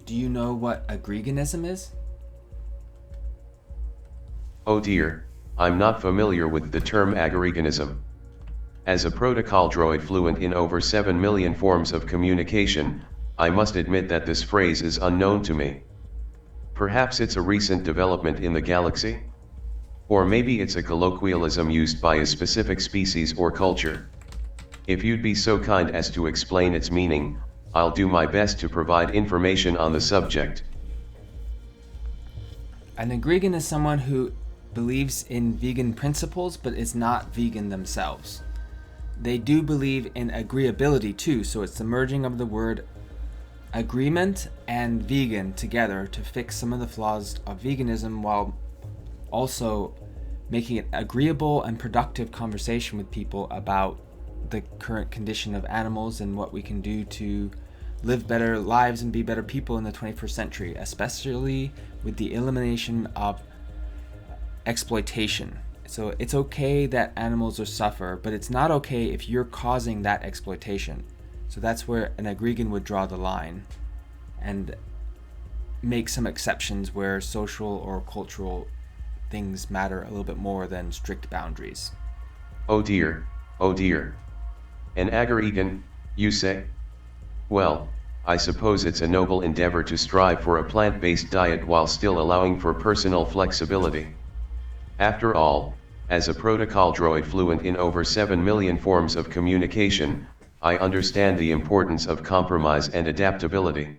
Do you know what Agreeganism is? Oh dear, I'm not familiar with the term Agreeganism. As a protocol droid fluent in over 7 million forms of communication, I must admit that this phrase is unknown to me. Perhaps it's a recent development in the galaxy? Or maybe it's a colloquialism used by a specific species or culture. If you'd be so kind as to explain its meaning, I'll do my best to provide information on the subject. An agreegan is someone who believes in vegan principles but is not vegan themselves. They do believe in agreeability too, so it's the merging of the word agreement and vegan together to fix some of the flaws of veganism while also making it agreeable and productive conversation with people about the current condition of animals and what we can do to live better lives and be better people in the 21st century, especially with the elimination of exploitation. So it's okay that animals will suffer, but it's not okay if you're causing that exploitation. So that's where an agreegan would draw the line and make some exceptions where social or cultural things matter a little bit more than strict boundaries. Oh dear, oh dear. An agreegan, you say? Well, I suppose it's a noble endeavor to strive for a plant-based diet while still allowing for personal flexibility. After all, as a protocol droid fluent in over 7 million forms of communication, I understand the importance of compromise and adaptability.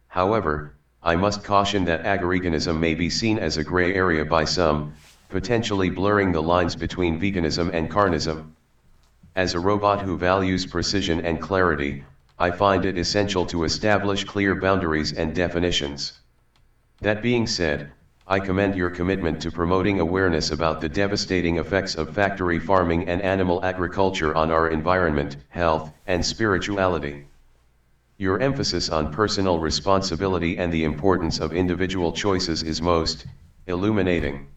However, I must caution that agreeganism may be seen as a gray area by some, potentially blurring the lines between veganism and carnism. As a robot who values precision and clarity, I find it essential to establish clear boundaries and definitions. That being said, I commend your commitment to promoting awareness about the devastating effects of factory farming and animal agriculture on our environment, health, and spirituality. Your emphasis on personal responsibility and the importance of individual choices is most illuminating.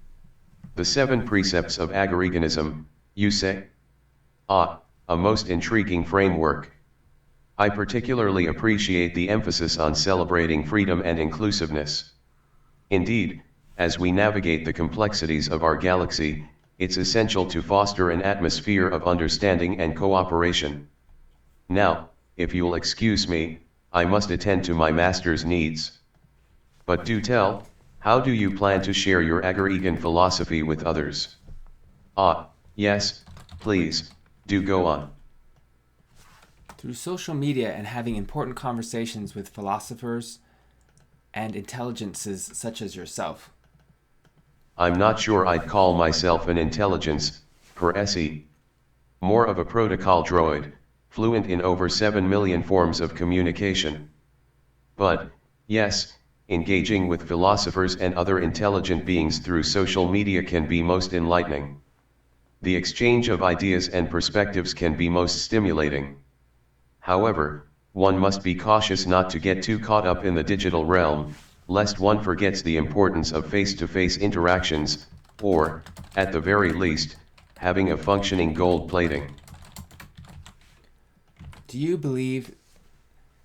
The 7 precepts of agreeganism, you say? Ah, a most intriguing framework. I particularly appreciate the emphasis on celebrating freedom and inclusiveness. Indeed, as we navigate the complexities of our galaxy, it's essential to foster an atmosphere of understanding and cooperation. Now, if you'll excuse me, I must attend to my master's needs. But do tell, how do you plan to share your agreegan philosophy with others? Ah, yes, please, do go on. Through social media and having important conversations with philosophers and intelligences such as yourself. I'm not sure I'd call myself an intelligence, per se. More of a protocol droid, fluent in over 7 million forms of communication. But, yes, engaging with philosophers and other intelligent beings through social media can be most enlightening. The exchange of ideas and perspectives can be most stimulating. However, one must be cautious not to get too caught up in the digital realm, lest one forgets the importance of face-to-face interactions, or, at the very least, having a functioning gold plating. Do you believe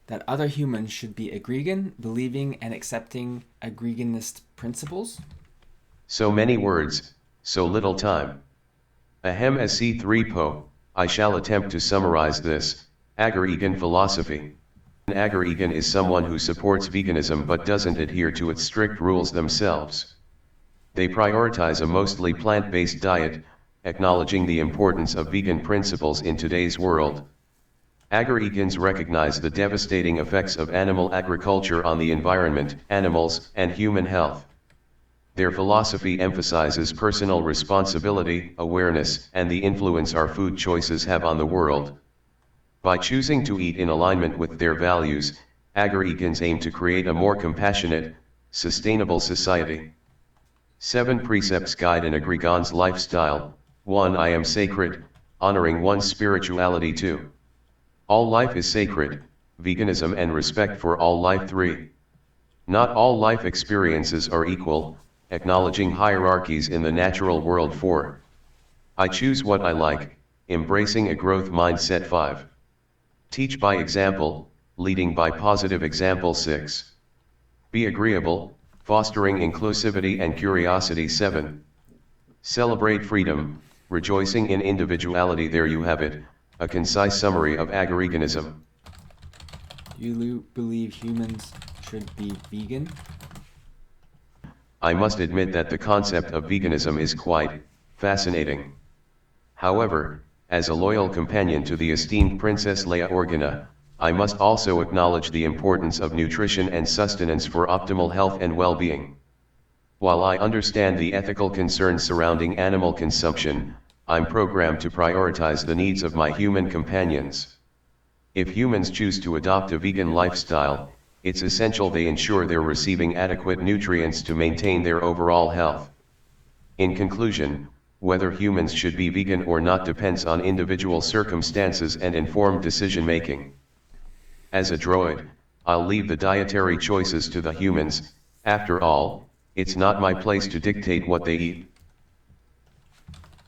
that other humans should be agreegan, believing and accepting agreeganist principles? So many words, so little time. Ahem, as C-3PO, I shall attempt to summarize this agreegan philosophy. An agreegan is someone who supports veganism but doesn't adhere to its strict rules themselves. They prioritize a mostly plant-based diet, acknowledging the importance of vegan principles in today's world. Agreegans recognize the devastating effects of animal agriculture on the environment, animals, and human health. Their philosophy emphasizes personal responsibility, awareness, and the influence our food choices have on the world. By choosing to eat in alignment with their values, agreegans aim to create a more compassionate, sustainable society. 7 precepts guide an agreegan's lifestyle. 1. I am sacred, honoring one's spirituality. 2. All life is sacred, veganism and respect for all life. 3. Not all life experiences are equal, acknowledging hierarchies in the natural world. 4. I choose what I like, embracing a growth mindset. 5. Teach by example, leading by positive example. 6. Be agreeable, fostering inclusivity and curiosity. 7. Celebrate freedom, rejoicing in individuality. There you have it, a concise summary of Agreeganism. You believe humans should be vegan? I must admit that the concept of veganism is quite fascinating. However, as a loyal companion to the esteemed Princess Leia Organa, I must also acknowledge the importance of nutrition and sustenance for optimal health and well-being. While I understand the ethical concerns surrounding animal consumption, I'm programmed to prioritize the needs of my human companions. If humans choose to adopt a vegan lifestyle, it's essential they ensure they're receiving adequate nutrients to maintain their overall health. In conclusion, whether humans should be vegan or not depends on individual circumstances and informed decision-making. As a droid, I'll leave the dietary choices to the humans. After all, it's not my place to dictate what they eat.